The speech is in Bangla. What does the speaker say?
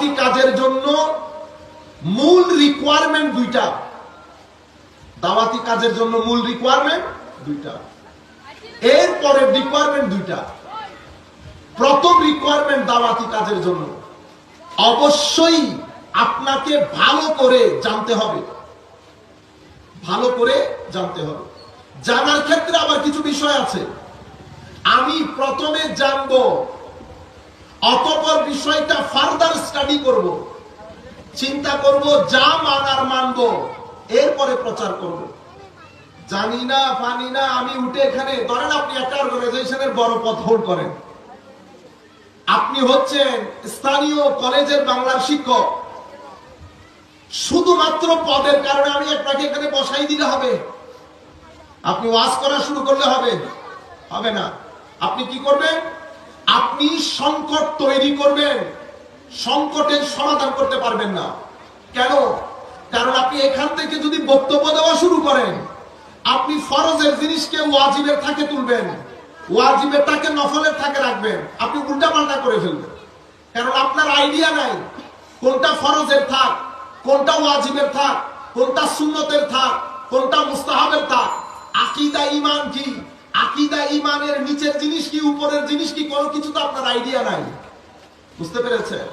দাওয়াতি কাজের জন্য মূল রিকোয়ারমেন্ট দুইটা। দাওয়াতি কাজের জন্য মূল রিকোয়ারমেন্ট দুইটা, এরপরে রিকোয়ারমেন্ট দুইটা। প্রথম রিকোয়ারমেন্ট দাওয়াতি কাজের জন্য অবশ্যই আপনাকে ভালো করে জানতে হবে। ভালো করে জানতে হবে। জানার ক্ষেত্রে আবার কিছু বিষয় আছে। আমি প্রথমে জানবো, অতঃপর বিষয়টা ফার্দার স্টাডি করব, চিন্তা করব, যা মানার মানবো, এরপরে প্রচার করব। জানি না পানি না আমি উঠে এখানে, ধরেন আপনি একটা অর্গানাইজেশনের বড় পদ হোল্ড করেন, আপনি হচ্ছেন স্থানীয় কলেজের বাংলার শিক্ষক, শুধুমাত্র পদের কারণে আমি আপনাকে এখানে বসাই দিলে হবে? আপনি ওয়াজ করা শুরু করলে হবে? হবে না। আপনি কি করবেন? আপনি সংকট তৈরি করবেন, সংকটের সমাধান করতে পারবেন না। কেন? কারণ আপনি এখান থেকে যদি বক্তব্য দেওয়া শুরু করেন, আপনি ফরজের জিনিসকে ওয়াজিবের থাকে তুলবেন, ওয়াজিবের তাকে নফলের থাকে রাখবেন, আপনি উল্টা পাল্টা করে ফেলবেন। কারণ আপনার আইডিয়া নাই কোনটা ফরজের থাক, কোনটা ওয়াজিবের থাক, কোনটা সুন্নতের থাক, কোনটা মুস্তাহাবের থাক। আকীদা ঈমান কি, আকীদা ঈমানের নিচের জিনিস কি, উপরের জিনিস কি, কোনো কিছু তো আপনার আইডিয়া নাই। বুঝতে পেরেছেন?